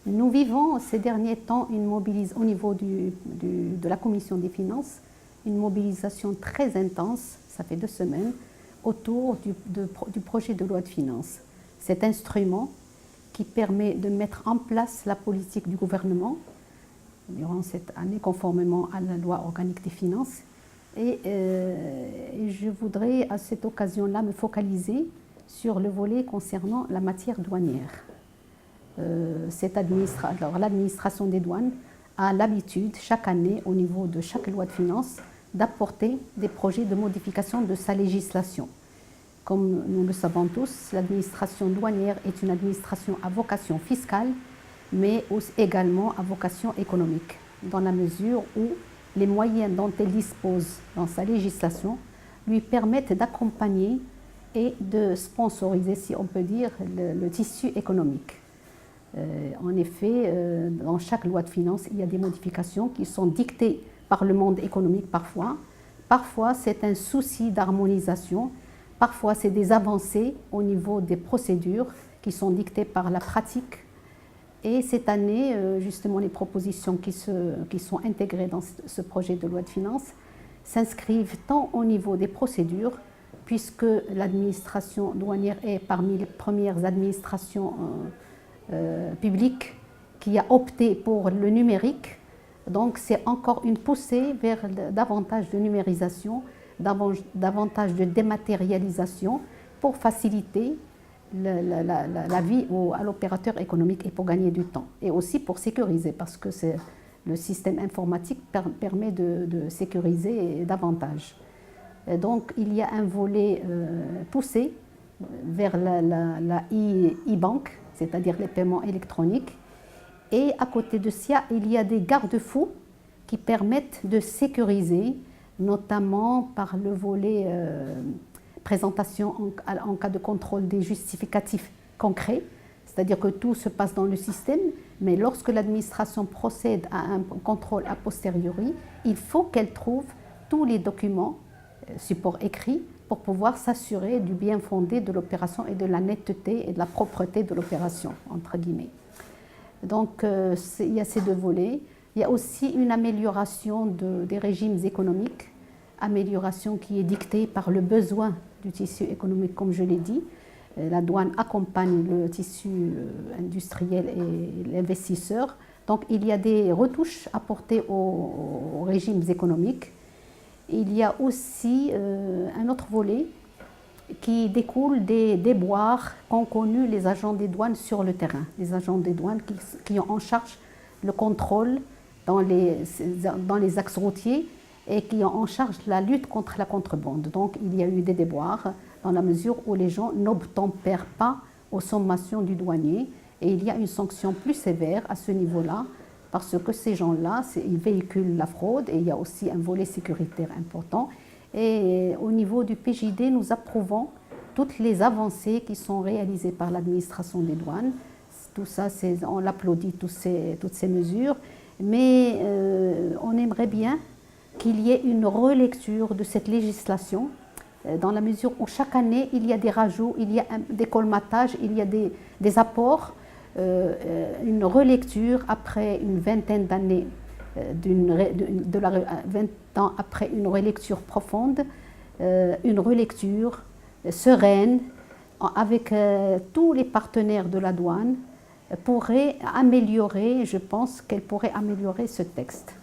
Nous vivons ces derniers temps au niveau de la Commission des finances une mobilisation très intense, ça fait 2 semaines, autour du projet de loi de finances. Cet instrument qui permet de mettre en place la politique du gouvernement durant cette année conformément à la loi organique des finances. Et je voudrais à cette occasion-là me focaliser sur le volet concernant la matière douanière. L'administration des douanes a l'habitude, chaque année, au niveau de chaque loi de finances, d'apporter des projets de modification de sa législation. Comme nous le savons tous, l'administration douanière est une administration à vocation fiscale, mais également à vocation économique, dans la mesure où les moyens dont elle dispose dans sa législation lui permettent d'accompagner et de sponsoriser, si on peut dire, le tissu économique. En effet, dans chaque loi de finances, il y a des modifications qui sont dictées par le monde économique parfois. Parfois, c'est un souci d'harmonisation. Parfois, c'est des avancées au niveau des procédures qui sont dictées par la pratique. Et cette année, justement, les propositions qui sont intégrées dans ce projet de loi de finances s'inscrivent tant au niveau des procédures, puisque l'administration douanière est parmi les premières administrations publiques qui a opté pour le numérique. Donc c'est encore une poussée vers davantage de numérisation, davantage de dématérialisation pour faciliter la vie à l'opérateur économique et pour gagner du temps. Et aussi pour sécuriser, parce que le système informatique permet de sécuriser davantage. Et donc il y a un volet poussé vers la e-bank, c'est-à-dire les paiements électroniques. Et à côté de ça, il y a des garde-fous qui permettent de sécuriser, notamment par le volet présentation en cas de contrôle des justificatifs concrets, c'est-à-dire que tout se passe dans le système, mais lorsque l'administration procède à un contrôle a posteriori, il faut qu'elle trouve tous les documents, supports écrits, pour pouvoir s'assurer du bien fondé de l'opération et de la netteté et de la propreté de l'opération, entre guillemets. Donc, il y a ces 2 volets. Il y a aussi une amélioration des régimes économiques, amélioration qui est dictée par le besoin du tissu économique, comme je l'ai dit. La douane accompagne le tissu industriel et l'investisseur. Donc, il y a des retouches apportées aux régimes économiques. Il y a aussi un autre volet qui découle des déboires qu'ont connus les agents des douanes sur le terrain. Les agents des douanes qui ont en charge le contrôle dans les axes routiers et qui ont en charge la lutte contre la contrebande. Donc il y a eu des déboires dans la mesure où les gens n'obtempèrent pas aux sommations du douanier et il y a une sanction plus sévère à ce niveau-là parce que ces gens-là, ils véhiculent la fraude et il y a aussi un volet sécuritaire important. Et au niveau du PJD, nous approuvons toutes les avancées qui sont réalisées par l'administration des douanes. Tout ça, on l'applaudit, toutes ces mesures. Mais on aimerait bien qu'il y ait une relecture de cette législation dans la mesure où chaque année, il y a des rajouts, il y a des colmatages, il y a des apports, une relecture après une vingtaine d'années 20 ans après une relecture profonde, une relecture sereine avec tous les partenaires de la douane pourrait améliorer, je pense qu'elle pourrait améliorer ce texte.